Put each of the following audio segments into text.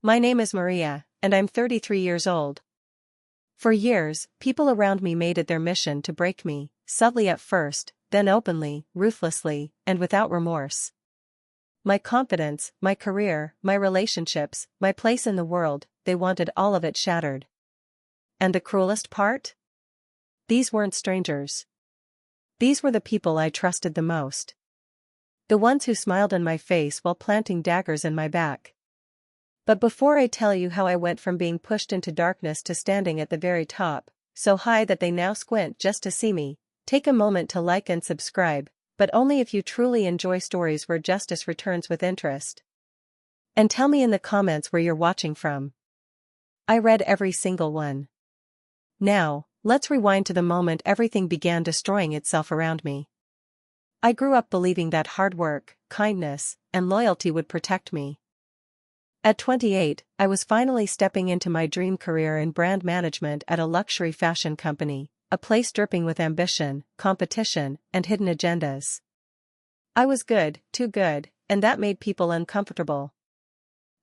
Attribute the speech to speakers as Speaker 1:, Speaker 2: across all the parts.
Speaker 1: My name is Maria, and I'm 33 years old. For years, people around me made it their mission to break me, subtly at first, then openly, ruthlessly, and without remorse. My confidence, my career, my relationships, my place in the world, they wanted all of it shattered. And the cruelest part? These weren't strangers. These were the people I trusted the most. The ones who smiled in my face while planting daggers in my back. But before I tell you how I went from being pushed into darkness to standing at the very top, so high that they now squint just to see me, take a moment to like and subscribe, but only if you truly enjoy stories where justice returns with interest. And tell me in the comments where you're watching from. I read every single one. Now, let's rewind to the moment everything began destroying itself around me. I grew up believing that hard work, kindness, and loyalty would protect me. At 28, I was finally stepping into my dream career in brand management at a luxury fashion company, a place dripping with ambition, competition, and hidden agendas. I was good, too good, and that made people uncomfortable.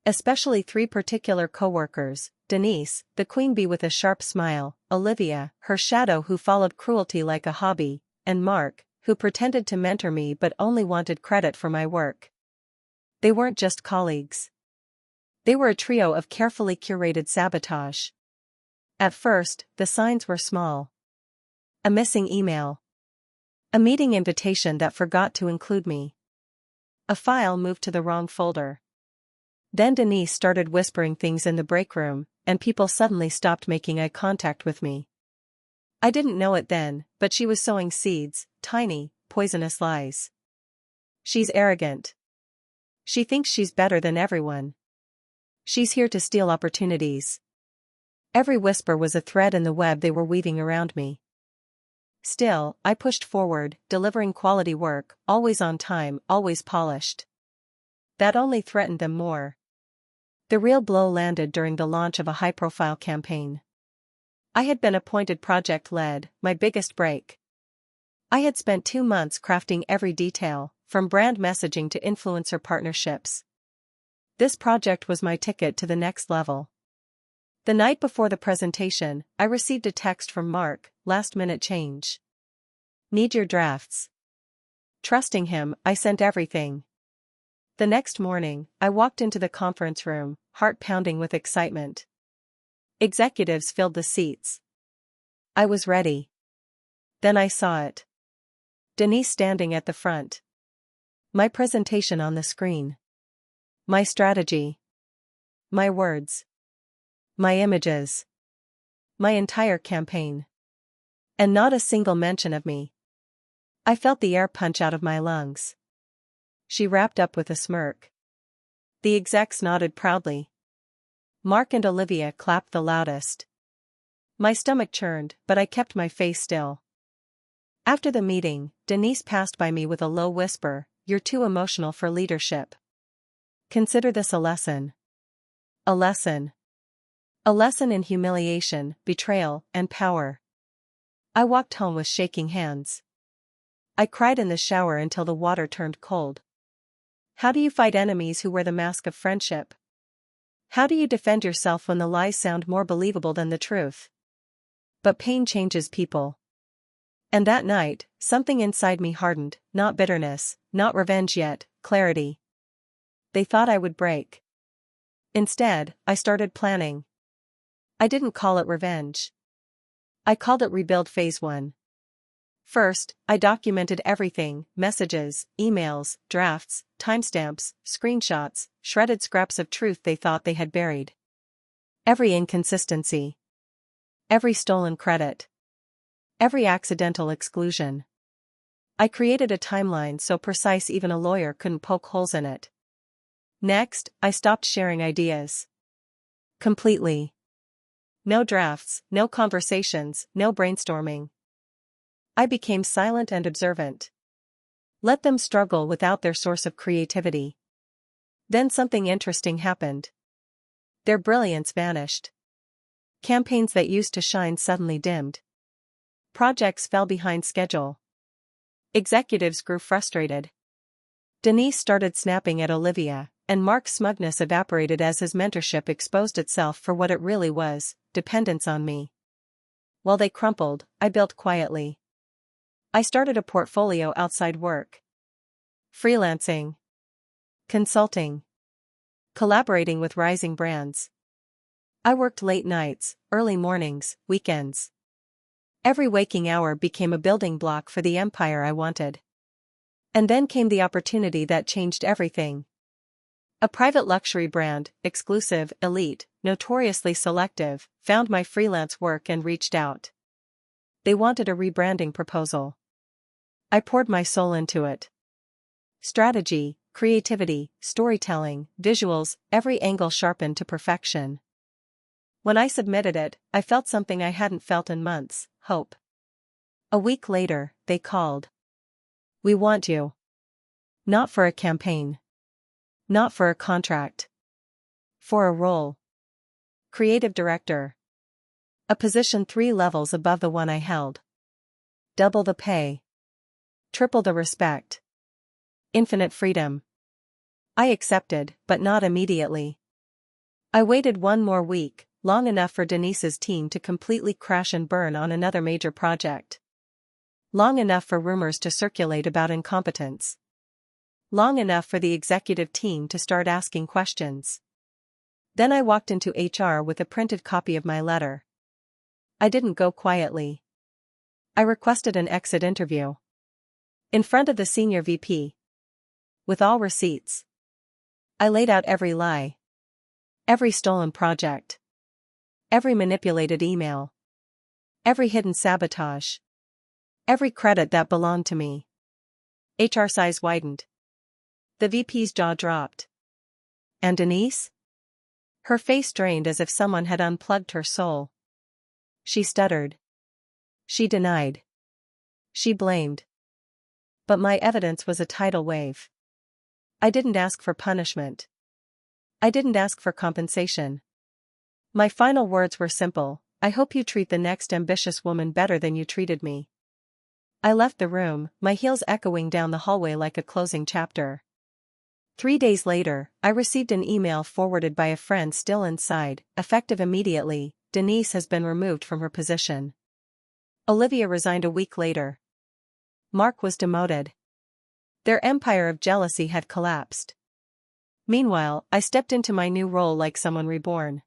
Speaker 1: Especially three particular coworkers: Denise, the queen bee with a sharp smile; Olivia, her shadow who followed cruelty like a hobby; and Mark, who pretended to mentor me but only wanted credit for my work. They weren't just colleagues. They were a trio of carefully curated sabotage. At first, the signs were small. A missing email. A meeting invitation that forgot to include me. A file moved to the wrong folder. Then Denise started whispering things in the break room, and people suddenly stopped making eye contact with me. I didn't know it then, but she was sowing seeds, tiny, poisonous lies. She's arrogant. She thinks she's better than everyone. She's here to steal opportunities. Every whisper was a thread in the web they were weaving around me. Still, I pushed forward, delivering quality work, always on time, always polished. That only threatened them more. The real blow landed during the launch of a high-profile campaign. I had been appointed project lead, my biggest break. I had spent 2 months crafting every detail, from brand messaging to influencer partnerships. This project was my ticket to the next level. The night before the presentation, I received a text from Mark: last-minute change. Need your drafts. Trusting him, I sent everything. The next morning, I walked into the conference room, heart pounding with excitement. Executives filled the seats. I was ready. Then I saw it. Denise standing at the front. My presentation on the screen. My strategy. My words. My images. My entire campaign. And not a single mention of me. I felt the air punch out of my lungs. She wrapped up with a smirk. The execs nodded proudly. Mark and Olivia clapped the loudest. My stomach churned, but I kept my face still. After the meeting, Denise passed by me with a low whisper: "You're too emotional for leadership. Consider this a lesson." A lesson. A lesson in humiliation, betrayal, and power. I walked home with shaking hands. I cried in the shower until the water turned cold. How do you fight enemies who wear the mask of friendship? How do you defend yourself when the lies sound more believable than the truth? But pain changes people. And that night, something inside me hardened, not bitterness, not revenge yet, clarity. They thought I would break. Instead, I started planning. I didn't call it revenge. I called it rebuild phase 1. First, I documented everything: messages, emails, drafts, timestamps, screenshots, shredded scraps of truth they thought they had buried. Every inconsistency. Every stolen credit. Every accidental exclusion. I created a timeline so precise even a lawyer couldn't poke holes in it. Next, I stopped sharing ideas. Completely. No drafts, no conversations, no brainstorming. I became silent and observant. Let them struggle without their source of creativity. Then something interesting happened. Their brilliance vanished. Campaigns that used to shine suddenly dimmed. Projects fell behind schedule. Executives grew frustrated. Denise started snapping at Olivia, and Mark's smugness evaporated as his mentorship exposed itself for what it really was, dependence on me. While they crumpled, I built quietly. I started a portfolio outside work. Freelancing. Consulting. Collaborating with rising brands. I worked late nights, early mornings, weekends. Every waking hour became a building block for the empire I wanted. And then came the opportunity that changed everything. A private luxury brand, exclusive, elite, notoriously selective, found my freelance work and reached out. They wanted a rebranding proposal. I poured my soul into it. Strategy, creativity, storytelling, visuals, every angle sharpened to perfection. When I submitted it, I felt something I hadn't felt in months: hope. A week later, they called. "We want you." Not for a campaign. Not for a contract. For a role. Creative director. A position 3 levels above the one I held. Double the pay. Triple the respect. Infinite freedom. I accepted, but not immediately. I waited one more week, long enough for Denise's team to completely crash and burn on another major project. Long enough for rumors to circulate about incompetence. Long enough for the executive team to start asking questions. Then I walked into HR with a printed copy of my letter. I didn't go quietly. I requested an exit interview. In front of the senior VP. With all receipts. I laid out every lie. Every stolen project. Every manipulated email. Every hidden sabotage. Every credit that belonged to me. HR's eyes widened. The VP's jaw dropped. And Denise? Her face drained as if someone had unplugged her soul. She stuttered. She denied. She blamed. But my evidence was a tidal wave. I didn't ask for punishment. I didn't ask for compensation. My final words were simple: I hope you treat the next ambitious woman better than you treated me. I left the room, my heels echoing down the hallway like a closing chapter. 3 days later, I received an email forwarded by a friend still inside: effective immediately, Denise has been removed from her position. Olivia resigned a week later. Mark was demoted. Their empire of jealousy had collapsed. Meanwhile, I stepped into my new role like someone reborn.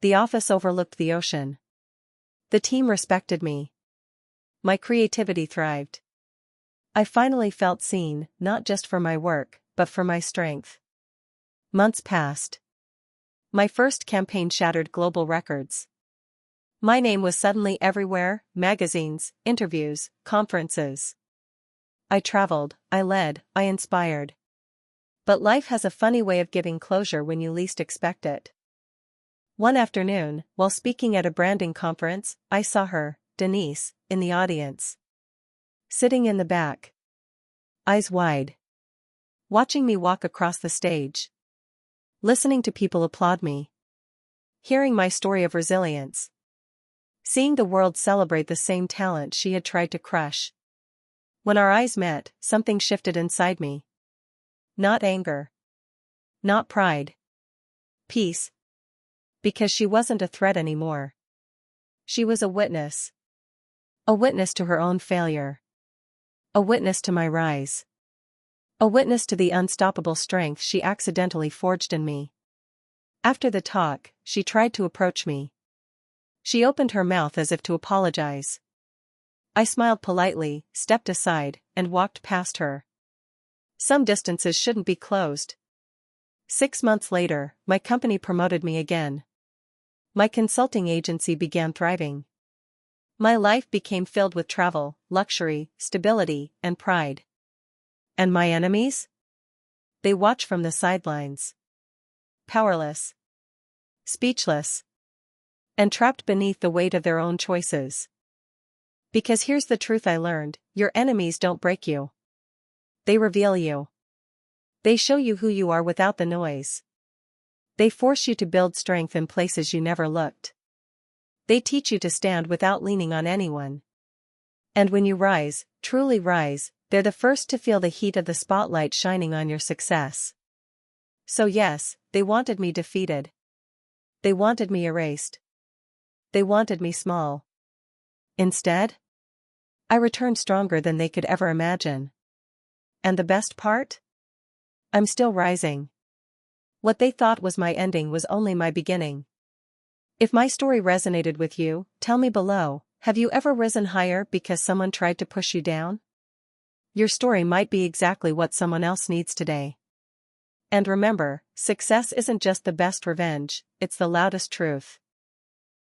Speaker 1: The office overlooked the ocean. The team respected me. My creativity thrived. I finally felt seen, not just for my work, but for my strength. Months passed. My first campaign shattered global records. My name was suddenly everywhere: magazines, interviews, conferences. I traveled, I led, I inspired. But life has a funny way of giving closure when you least expect it. One afternoon, while speaking at a branding conference, I saw her, Denise, in the audience. Sitting in the back. Eyes wide. Watching me walk across the stage. Listening to people applaud me. Hearing my story of resilience. Seeing the world celebrate the same talent she had tried to crush. When our eyes met, something shifted inside me. Not anger. Not pride. Peace. Because she wasn't a threat anymore. She was a witness. A witness to her own failure. A witness to my rise. A witness to the unstoppable strength she accidentally forged in me. After the talk, she tried to approach me. She opened her mouth as if to apologize. I smiled politely, stepped aside, and walked past her. Some distances shouldn't be closed. 6 months later, my company promoted me again. My consulting agency began thriving. My life became filled with travel, luxury, stability, and pride. And my enemies? They watch from the sidelines. Powerless. Speechless. And trapped beneath the weight of their own choices. Because here's the truth I learned: your enemies don't break you. They reveal you. They show you who you are without the noise. They force you to build strength in places you never looked. They teach you to stand without leaning on anyone. And when you rise, truly rise, they're the first to feel the heat of the spotlight shining on your success. So yes, they wanted me defeated. They wanted me erased. They wanted me small. Instead, I returned stronger than they could ever imagine. And the best part? I'm still rising. What they thought was my ending was only my beginning. If my story resonated with you, tell me below, have you ever risen higher because someone tried to push you down? Your story might be exactly what someone else needs today. And remember, success isn't just the best revenge, it's the loudest truth.